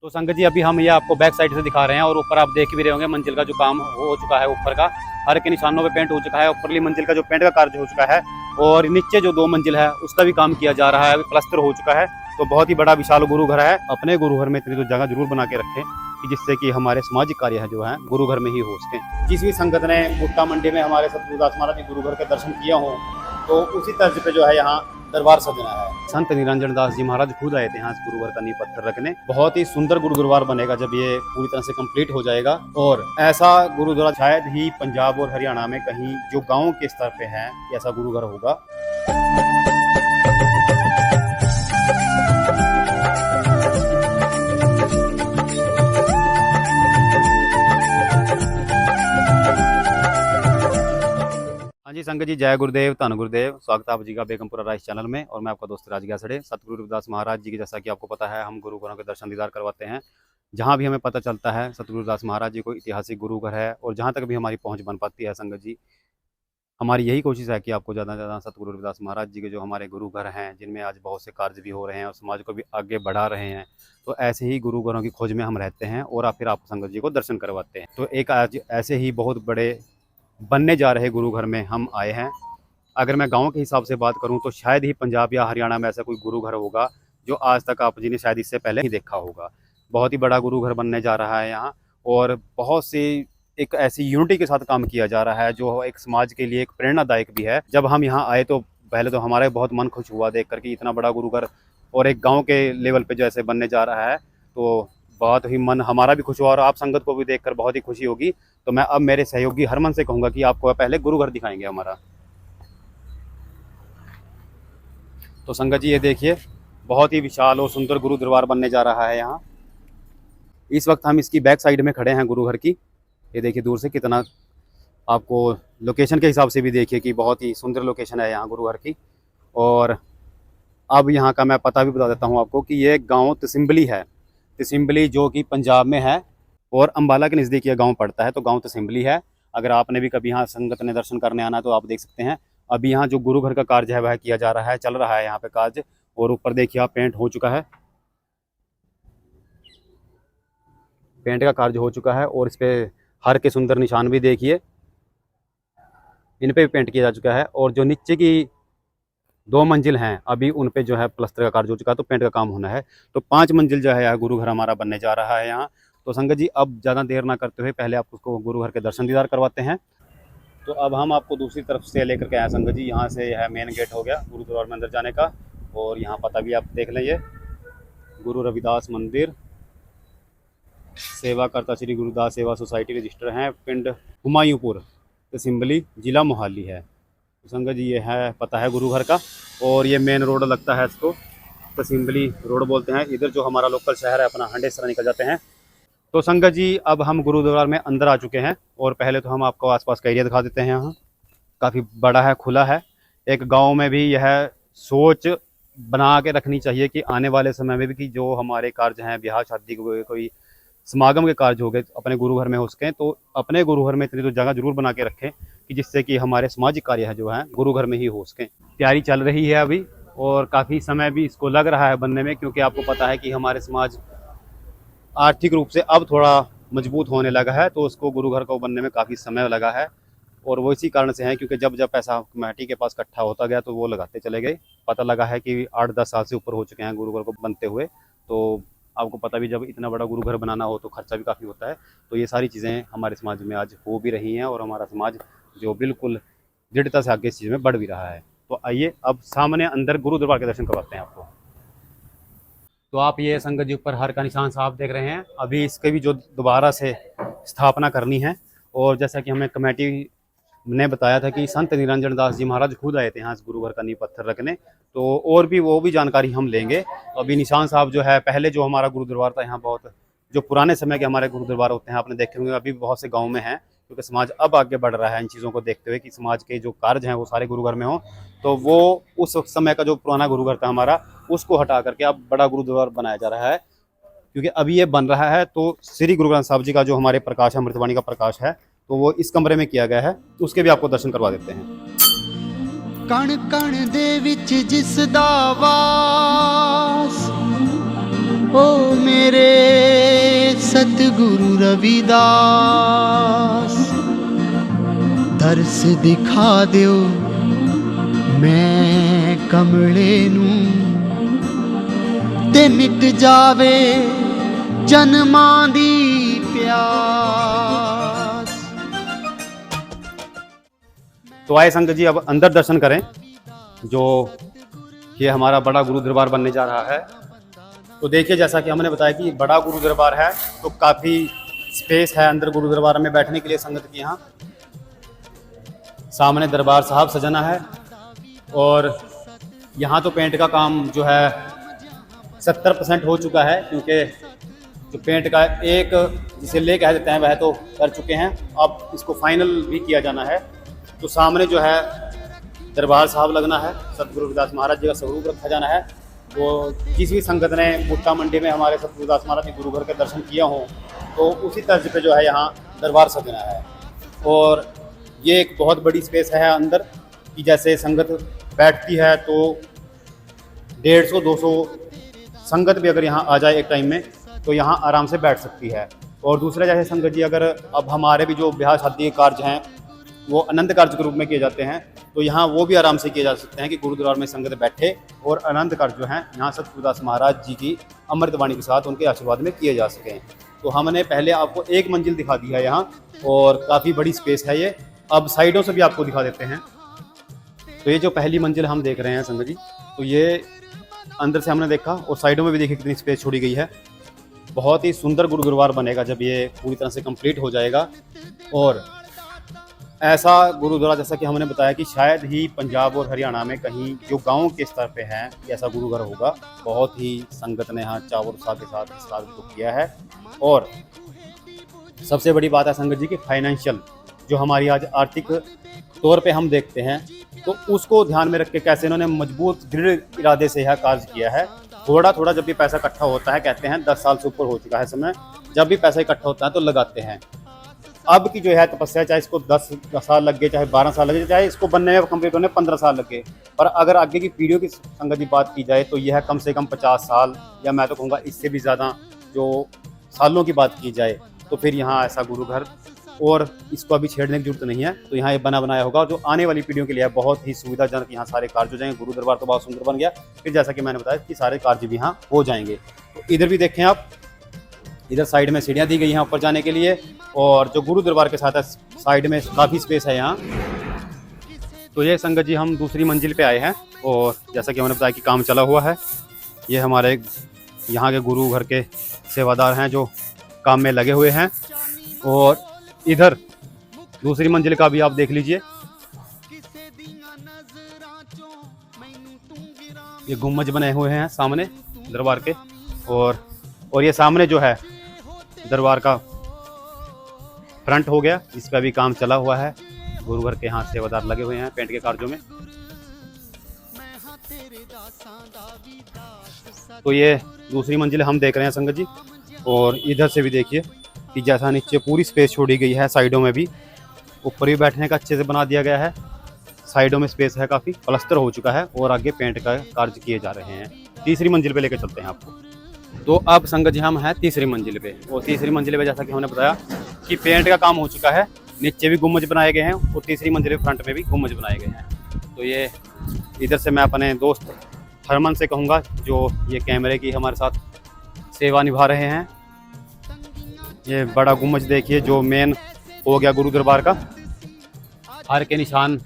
तो संगत जी अभी हम ये आपको बैक साइड से दिखा रहे हैं और ऊपर आप देख भी रहे होंगे मंजिल का जो काम हो चुका है, ऊपर का हर के निशानों पे पेंट हो चुका है। ऊपरली मंजिल का जो पेंट का कार्य हो चुका है और नीचे जो 2 मंजिल है उसका भी काम किया जा रहा है, अभी प्लास्टर हो चुका है। तो बहुत ही बड़ा विशाल गुरु घर है। अपने गुरु घर में इतनी तो जगह जरूर बना के रखें कि जिससे कि हमारे सामाजिक कार्य है जो है गुरु घर में ही हो सके। जिस भी संगत ने भुट्टा मंडी में हमारे सतगुरुदास महाराज जी गुरु घर के दर्शन किया हो तो उसी तर्ज पे जो है यहाँ दरबार सजना है। संत निरंजन दास जी महाराज खुद आए थे यहाँ गुरु घर का नींव पत्थर रखने। बहुत ही सुंदर गुरुद्वार बनेगा जब ये पूरी तरह से कंप्लीट हो जाएगा। और ऐसा गुरुद्वारा शायद ही पंजाब और हरियाणा में कहीं जो गांव के स्तर पे है ऐसा गुरु घर होगा। हाँ जी संगत जी, जय गुरुदेव, धन गुरुदेव। स्वागत है आप जी का बेगमपुरा राइस चैनल में। और मैं आपका दोस्त राज गयासड़े। सतगुरु रविदास महाराज जी की, जैसा कि आपको पता है, हम गुरु घरों के दर्शन दीदार करवाते हैं। जहाँ भी हमें पता चलता है सतगुरु रविदास महाराज जी को ऐतिहासिक गुरु घर है और जहाँ तक भी हमारी पहुँच बन पाती है संगत जी, हमारी यही कोशिश है कि आपको ज़्यादा से ज़्यादा सतगुरु रविदास महाराज जी के जो हमारे गुरु घर हैं, जिनमें आज बहुत से कार्य भी हो रहे हैं और समाज को भी आगे बढ़ा रहे हैं, तो ऐसे ही गुरु घरों की खोज में हम रहते हैं और फिर आप संगत जी को दर्शन करवाते हैं। तो एक आज ऐसे ही बहुत बड़े बनने जा रहे गुरु घर में हम आए हैं। अगर मैं गांव के हिसाब से बात करूं तो शायद ही पंजाब या हरियाणा में ऐसा कोई गुरु घर होगा जो आज तक आप जी ने शायद इससे पहले ही देखा होगा। बहुत ही बड़ा गुरु घर बनने जा रहा है यहाँ और बहुत सी एक ऐसी यूनिटी के साथ काम किया जा रहा है जो एक समाज के लिए एक प्रेरणादायक भी है। जब हम यहाँ आए तो पहले तो हमारे बहुत मन खुश हुआ देख कर कि इतना बड़ा गुरु घर और एक गाँव के लेवल पर जैसे बनने जा रहा है, तो बहुत ही मन हमारा भी खुश हुआ और आप संगत को भी देखकर बहुत ही खुशी होगी। तो मैं अब मेरे सहयोगी हरमन से कहूँगा कि आपको पहले गुरु घर दिखाएंगे हमारा। तो संगत जी ये देखिए, बहुत ही विशाल और सुंदर गुरु दरबार बनने जा रहा है यहाँ। इस वक्त हम इसकी बैक साइड में खड़े हैं गुरु घर की। ये देखिए दूर से कितना, आपको लोकेशन के हिसाब से भी देखिए कि बहुत ही सुंदर लोकेशन है यहाँ गुरु घर की। और अब यहाँ का मैं पता भी बता देता हूँ आपको कि ये गाँव तसिम्बली है। तसिम्बली जो कि पंजाब में है और अम्बाला के नज़दीक ये गाँव पड़ता है, तो गाँव तसिम्बली है। अगर आपने भी कभी यहाँ संगत ने दर्शन करने आना तो आप देख सकते हैं। अभी यहाँ जो गुरु घर का कार्य है वह किया जा रहा है, चल रहा है यहाँ पे कार्य। और ऊपर देखिए आप पेंट हो चुका है, पेंट का कार्य हो चुका है और इस पे हर के सुंदर निशान भी देखिए, इन पे भी पेंट किया जा चुका है। और जो नीचे की 2 मंजिल हैं अभी उन पे जो है प्लास्टर का कार्य हो चुका है, तो पेंट का काम होना है। तो 5 मंजिल जो है गुरु घर हमारा बनने जा रहा है यहाँ। तो संगत जी अब ज़्यादा देर ना करते हुए पहले आप उसको गुरु घर के दर्शन दीदार करवाते हैं। तो अब हम आपको दूसरी तरफ से लेकर के आए संगत जी। यहाँ से है मेन गेट हो गया गुरुद्वार में अंदर जाने का। और यहाँ पता भी आप देख लें, ये गुरु रविदास मंदिर, सेवाकर्ता श्री गुरुदास सेवा सोसाइटी रजिस्टर हैं, पिंड हुमायूंपुर, तसिम्बली, जिला मोहाली है। तो संगत जी ये है पता है गुरु घर का। और ये मेन रोड लगता है, इसको तसिम्बली रोड बोलते हैं। इधर जो हमारा लोकल शहर है अपना हंडेसरा निकल जाते हैं। तो संगत जी अब हम गुरुद्वार में अंदर आ चुके हैं और पहले तो हम आपको आसपास का एरिया दिखा देते हैं। यहाँ काफ़ी बड़ा है, खुला है। एक गांव में भी यह सोच बना के रखनी चाहिए कि आने वाले समय में भी कि जो हमारे कार्य हैं, ब्याह शादी कोई समागम के कार्य हो गए अपने गुरु घर में हो सकें, तो अपने गुरु घर में इतनी तो जगह जरूर बना के रखें कि जिससे कि हमारे सामाजिक कार्य है जो है गुरु घर में ही हो सकें। तैयारी चल रही है अभी और काफ़ी समय भी इसको लग रहा है बनने में, क्योंकि आपको पता है कि हमारे समाज आर्थिक रूप से अब थोड़ा मजबूत होने लगा है, तो उसको गुरु घर को बनने में काफ़ी समय लगा है। और वो इसी कारण से है क्योंकि जब जब पैसा कमेटी के पास इकट्ठा होता गया तो वो लगाते चले गए। पता लगा है कि 8-10 साल से ऊपर हो चुके हैं गुरु घर को बनते हुए। तो आपको पता भी, जब इतना बड़ा गुरु घर बनाना हो तो खर्चा भी काफ़ी होता है। तो ये सारी चीज़ें हमारे समाज में आज हो भी रही हैं और हमारा समाज जो बिल्कुल दृढ़ता से आगे इस चीज़ में बढ़ भी रहा है। तो आइए अब सामने अंदर गुरु दरबार के दर्शन करवाते हैं आपको। तो आप ये संगत जी ऊपर हर का निशान साफ देख रहे हैं। अभी इसके भी जो दोबारा से स्थापना करनी है। और जैसा कि हमें कमेटी ने बताया था कि संत निरंजन दास जी महाराज खुद आए थे यहाँ इस गुरु घर का नींव पत्थर रखने, तो और भी वो भी जानकारी हम लेंगे। तो अभी निशान साहब जो है, पहले जो हमारा गुरु दरबार था यहाँ, बहुत जो पुराने समय के हमारे गुरु दरबार होते हैं आपने देखे होंगे, अभी बहुत से गाँव में हैं, क्योंकि समाज अब आगे बढ़ रहा है इन चीज़ों को देखते हुए कि समाज के जो कार्य हैं वो सारे गुरु घर में हों। तो वो उस समय का जो पुराना गुरु घर था हमारा, उसको हटा करके अब बड़ा गुरु दरबार बनाया जा रहा है। क्योंकि अभी ये बन रहा है तो श्री गुरु ग्रंथ साहब जी का जो हमारे प्रकाश है, अमृतवाणी का प्रकाश है, तो वो इस कमरे में किया गया है। तो उसके भी आपको दर्शन करवा देते हैं। कण कण दे विच जिस दा वास ओ मेरे सतगुरु रविदास दर्श दिखा दियो मैं कमले नूं ते मिट जावे जन्मां दी प्यास। तो आए संगत जी, अब अंदर दर्शन करें। जो ये हमारा बड़ा गुरु दरबार बनने जा रहा है। तो देखिए, जैसा कि हमने बताया कि बड़ा गुरु दरबार है, तो काफ़ी स्पेस है अंदर गुरु दरबार में बैठने के लिए संगत की। यहाँ सामने दरबार साहब सजाना है और यहाँ तो पेंट का काम जो है 70% हो चुका है, क्योंकि जो पेंट का एक जिसे ले कह देते हैं वह तो कर चुके हैं। अब इसको फाइनल भी किया जाना है। तो सामने जो है दरबार साहब लगना है, सतगुरु रविदास महाराज जी का स्वरूप रखा जाना है। तो जिस भी संगत ने बुट्टा मंडी में हमारे सतगुरु रविदास महाराज के गुरु घर के दर्शन किया हो, तो उसी तर्ज पे जो है यहाँ दरबार सजना है। और ये एक बहुत बड़ी स्पेस है अंदर कि जैसे संगत बैठती है तो 150-200 संगत भी अगर यहाँ आ जाए एक टाइम में तो यहाँ आराम से बैठ सकती है। और दूसरा जैसे संगत जी, अगर अब हमारे भी जो ब्याह शादी के कार्य हैं वो अनंत कार्य के रूप में किए जाते हैं, तो यहाँ वो भी आराम से किए जा सकते हैं कि गुरु दरबार में संगत बैठे और अनंत कार्य जो हैं यहाँ सतगुरु रविदास महाराज जी की अमृतवाणी के साथ उनके आशीर्वाद में किए जा सकें। तो हमने पहले आपको एक मंजिल दिखा दी है यहाँ, और काफ़ी बड़ी स्पेस है ये। अब साइडों से भी आपको दिखा देते हैं। तो ये जो पहली मंजिल हम देख रहे हैं संगत जी, तो ये अंदर से हमने देखा, और साइडों में भी देखिए कितनी स्पेस छोड़ी गई है। बहुत ही सुंदर गुरु दरबार बनेगा जब ये पूरी तरह से कंप्लीट हो जाएगा। और ऐसा गुरुद्वारा जैसा कि हमने बताया कि शायद ही पंजाब और हरियाणा में कहीं जो गांव के स्तर पे हैं ऐसा गुरु घर होगा। बहुत ही संगत ने यहाँ चाव और उत्साह के साथ इस कार्य को किया है। और सबसे बड़ी बात है संगत जी की फाइनेंशियल जो हमारी आज आर्थिक तौर पे हम देखते हैं, तो उसको ध्यान में रख के कैसे इन्होंने मजबूत दृढ़ इरादे से यह कार्य किया है। थोड़ा थोड़ा जब भी पैसा इकट्ठा होता है, कहते हैं 10 साल से ऊपर हो चुका है समय, जब भी पैसा इकट्ठा होता है तो लगाते हैं। अब की जो है तपस्या, चाहे इसको 10 साल लग गए, चाहे 12 साल लगे, चाहे इसको बनने में कंप्लीट होने 15 साल लगे, पर अगर आगे की पीढ़ियों की संगत की बात की जाए तो यह कम से कम 50 साल, या मैं तो कहूँगा इससे भी ज़्यादा जो सालों की बात की जाए, तो फिर यहाँ ऐसा गुरु घर, और इसको अभी छेड़ने की जरूरत नहीं है। तो यहाँ ये बना बनाया होगा, जो आने वाली पीढ़ियों के लिए बहुत ही सुविधाजनक यहाँ सारे कार्य हो जाएंगे। गुरु दरबार तो बहुत सुंदर बन गया, फिर जैसा कि मैंने बताया कि सारे कार्य भी यहाँ हो जाएंगे। तो इधर भी देखें आप, इधर साइड में सीढ़ियाँ दी गई हैं ऊपर जाने के लिए, और जो गुरु दरबार के साथ है साइड में काफ़ी स्पेस है यहाँ। तो ये संगत जी हम दूसरी मंजिल पे आए हैं, और जैसा कि हमने बताया कि काम चला हुआ है। ये हमारे यहाँ के गुरु घर के सेवादार हैं जो काम में लगे हुए हैं। और इधर दूसरी मंजिल का भी आप देख लीजिए, ये गुम्बज बने हुए हैं सामने दरबार के। और ये सामने जो है दरबार का फ्रंट हो गया, इस पर भी काम चला हुआ है। गुरु घर के यहाँ सेवादार लगे हुए हैं पेंट के कार्यों में। तो ये दूसरी मंजिल हम देख रहे हैं संगत जी। और इधर से भी देखिए कि जैसा नीचे पूरी स्पेस छोड़ी गई है, साइडों में भी, ऊपर भी बैठने का अच्छे से बना दिया गया है। साइडों में स्पेस है, काफ़ी प्लास्टर हो चुका है, और आगे पेंट का कार्य किए जा रहे हैं। तीसरी मंजिल पे लेकर चलते हैं आपको। तो अब संगत जी हम हैं तीसरी मंजिल पे, और तीसरी मंजिल पे जैसा कि हमने बताया कि पेंट का काम हो चुका है, नीचे भी गुम्बज बनाए गए हैं, और तीसरी मंजिल पे फ्रंट में भी गुम्बज बनाए गए हैं। तो ये इधर से मैं अपने दोस्त हरमन से कहूँगा जो ये कैमरे की हमारे साथ सेवा निभा रहे हैं। ये बड़ा गुम्बज देखिए जो मेन हो गया गुरु दरबार का, हार के निशान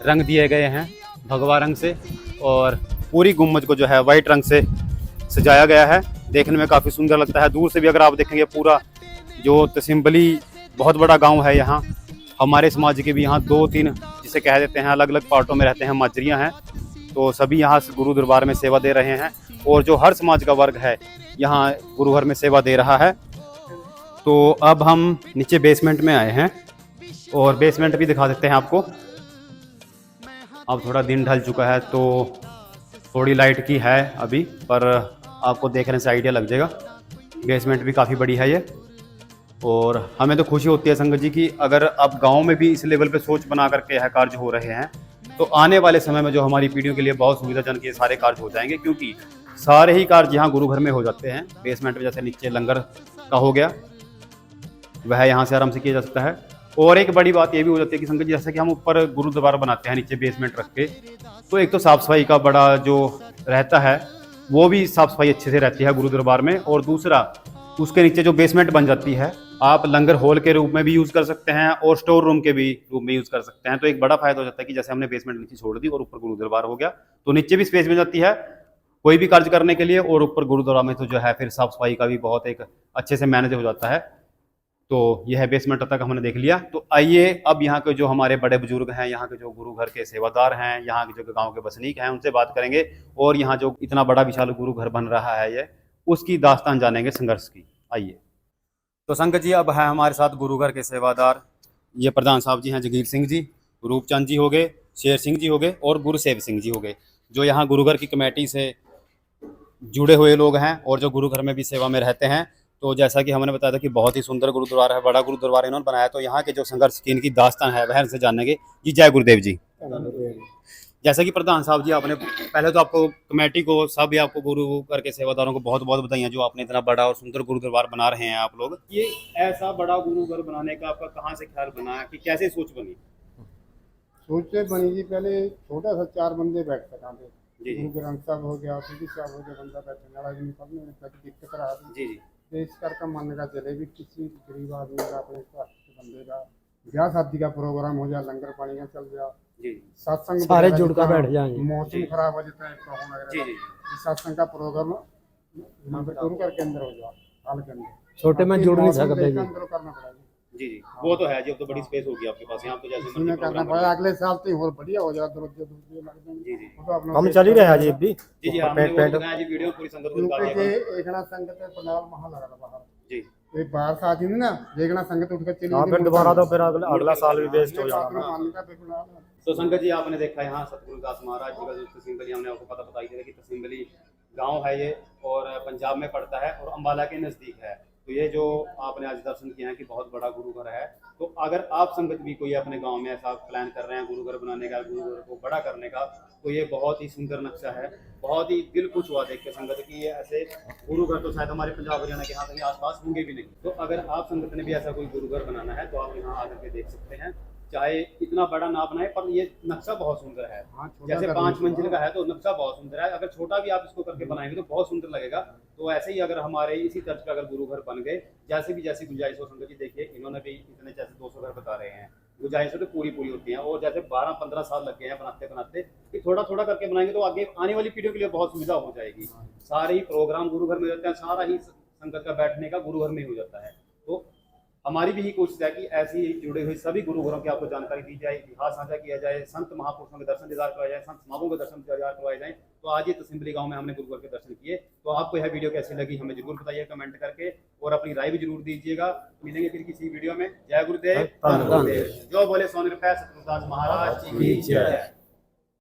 रंग दिए गए हैं भगवा रंग से, और पूरी गुम्बज को जो है वाइट रंग से सजाया गया है। देखने में काफ़ी सुंदर लगता है। दूर से भी अगर आप देखेंगे, पूरा जो तसिम्बली बहुत बड़ा गांव है यहाँ, हमारे समाज के भी यहाँ 2-3 जिसे कह देते हैं अलग अलग पार्टों में रहते हैं, माजरियाँ हैं। तो सभी यहाँ गुरु दरबार में सेवा दे रहे हैं, और जो हर समाज का वर्ग है यहाँ गुरु घर में सेवा दे रहा है। तो अब हम नीचे बेसमेंट में आए हैं, और बेसमेंट भी दिखा देते हैं आपको। अब थोड़ा दिन ढल चुका है तो थोड़ी लाइट की है अभी, पर आपको देखने से आइडिया लग जाएगा। बेसमेंट भी काफ़ी बड़ी है ये, और हमें तो खुशी होती है संगत जी की अगर अब गांव में भी इस लेवल पे सोच बना करके यह कार्य हो रहे हैं, तो आने वाले समय में जो हमारी पीढ़ियों के लिए बहुत सुविधाजनक ये सारे कार्य हो जाएंगे। क्योंकि सारे ही कार्य यहाँ गुरु घर में हो जाते हैं। बेसमेंट में जैसे नीचे लंगर का हो गया, वह यहाँ से आराम से किया जा सकता है। और एक बड़ी बात ये भी हो जाती है कि संगत जी, जैसे कि हम ऊपर गुरु दरबार बनाते हैं नीचे बेसमेंट रख के, तो एक तो साफ सफाई का बड़ा जो रहता है वो भी साफ सफाई अच्छे से रहती है गुरु दरबार में, और दूसरा उसके नीचे जो बेसमेंट बन जाती है आप लंगर हॉल के रूप में भी यूज़ कर सकते हैं और स्टोर रूम के भी रूप में यूज़ कर सकते हैं। तो एक बड़ा फायदा हो जाता है कि जैसे हमने बेसमेंट नीचे छोड़ दी और ऊपर गुरु दरबार हो गया, तो नीचे भी स्पेस मिल जाती है कोई भी कार्य करने के लिए, और ऊपर गुरुद्वारा में तो जो है फिर साफ सफाई का भी बहुत एक अच्छे से मैनेज हो जाता है। तो यह है बेसमेंट तक हमने देख लिया। तो आइए अब यहाँ के जो हमारे बड़े बुजुर्ग हैं, यहाँ के जो गुरु घर के सेवादार हैं, यहाँ के जो गांव के बसनीक हैं, उनसे बात करेंगे और यहाँ जो इतना बड़ा विशाल गुरु घर बन रहा है ये, उसकी दास्तान जानेंगे संघर्ष की। आइए। तो संगत जी, अब है हमारे साथ गुरु घर के सेवादार, ये प्रधान साहब जी हैं जगीर सिंह जी, रूपचंद जी हो गए, शेर सिंह जी हो गए और गुरुसेव सिंह जी हो गए, जो यहाँ गुरु घर की कमेटी से जुड़े हुए लोग हैं और जो गुरु घर में भी सेवा में रहते हैं। तो जैसा कि हमने बताया था कि बहुत ही सुंदर गुरुद्वारा है, बड़ा गुरुद्वारा इन्होंने बनाया, तो यहाँ के जो संघर्ष की इनकी दास्तान है वह इनसे जानेंगे। जी जय गुरुदेव जी। जैसा कि प्रधान साहब जी, आपने पहले तो आपको कमेटी को सभी आपको गुरु करके सेवादारों को बहुत बहुत बधाइयाँ जो आपने इतना बड़ा और सुंदर गुरु दरबार बना रहे हैं आप लोग। ये ऐसा बड़ा गुरु घर बनाने का आपका कहाँ से ख्याल बना कि कैसे सोच बनी? सोच से बनी जी, पहले छोटा सा 4 बंदे बैठ सकाते, जी गुरु ग्रंथ साहब हो गया, पीडी साहब हो गया, बंदा बैठने वाला नहीं, पढ़ने में तक दिक्कत रहा थी। जी जी तो इस करके मन का चले भी किसी गरीब आदमी का, अपने स्वास्थ्य बंदे का ब्याह शादी का प्रोग्राम हो जाए, लंगर पानी का चल जाए, जी सत्संग सारे जुड़ कर बैठ जाएंगे। मौसम खराब हो जाता है कोरोना जी वगैरह, जी सत्संग का प्रोग्राम गुरु घर के अंदर हो जाए, हाल के अंदर छोटे में जुड़ नहीं सकते जी। अंदर करना पड़ेगा जी जी, वो तो है जी। अब तो बड़ी स्पेस होगी आपके पास, यहाँ तो जैसे इसमें मर्जी करना प्रोग्राम पड़ेगा। अगले साल तो और बढ़िया हो जाए, दरवाजे दूसरे लग जाएंगे। जी जी वो तो अपना हम चल ही रहे हैं जी अभी। जी जी, हमने वो दिखाया जी वीडियो पूरी संगत को दिखा दिया। एकना संगत है पंडाल महा लगा था बाहर, जी तो एक बाहर से आती थी ना, एकना संगत उठ कर चली हाँ, फिर दोबारा तो फिर अगला साल भी वेस्ट हो जाना। तो संगत जी, आपने देखा यहाँ सतगुरु दास महाराज जी का जो तहसील गली, हमने आपको पता बताई थी कि तहसील गली गाँव है ये, और पंजाब में पड़ता है और अम्बाला के नज़दीक है। तो ये जो आपने आज दर्शन किया है कि बहुत बड़ा गुरु घर है। तो अगर आप संगत भी कोई अपने गांव में ऐसा प्लान कर रहे हैं गुरु घर बनाने का, गुरु घर को बड़ा करने का, तो ये बहुत ही सुंदर नक्शा है। बहुत ही दिल खुश हुआ देख के संगत की ये ऐसे गुरु घर तो शायद हमारे पंजाब हरियाणा के यहाँ कहीं आसपास होंगे भी नहीं। तो अगर आप संगत ने भी ऐसा कोई गुरु घर बनाना है तो आप यहाँ आकर के देख सकते हैं। चाहे इतना बड़ा ना बनाए, पर ये नक्शा बहुत सुंदर है। जैसे 5 मंजिल का है तो नक्शा बहुत सुंदर है, अगर छोटा भी आप इसको करके बनाएंगे तो बहुत सुंदर लगेगा। तो ऐसे ही अगर हमारे इसी तर्ज पे अगर गुरु घर बन गए, जैसी गुंजाइश हो, संगत जी देखिए इन्होंने भी इतने जैसे 200 घर बता रहे हैं, गुंजाइशें तो पूरी होती हैं, और जैसे 12-15 साल लग गए हैं बनाते बनाते, कि थोड़ा थोड़ा करके बनाएंगे तो आगे आने वाली पीढ़ियों के लिए बहुत सुविधा हो जाएगी। सारे ही प्रोग्राम गुरु घर में होते हैं, सारा ही संगत का बैठने का गुरु घर में हो जाता है। तो हमारी भी यही कोशिश है कि ऐसी ही जुड़े हुए सभी गुरु घरों की आपको जानकारी दी जाए, इतिहास साझा किया जाए, संत महापुरुषों के दर्शन दीदार करवाए जाए, संत समागमों के दर्शन दीदार करवाए जाए। तो आज ये तसिम्बली गांव में हमने गुरु घर के दर्शन किए। तो आपको यह वीडियो कैसी लगी हमें जरूर बताइए कमेंट करके, और अपनी राय भी जरूर दीजिएगा। मिलेंगे फिर किसी वीडियो में। जय गुरुदेव, जो बोले सोने रुपए सतगुरुदास महाराज की जय।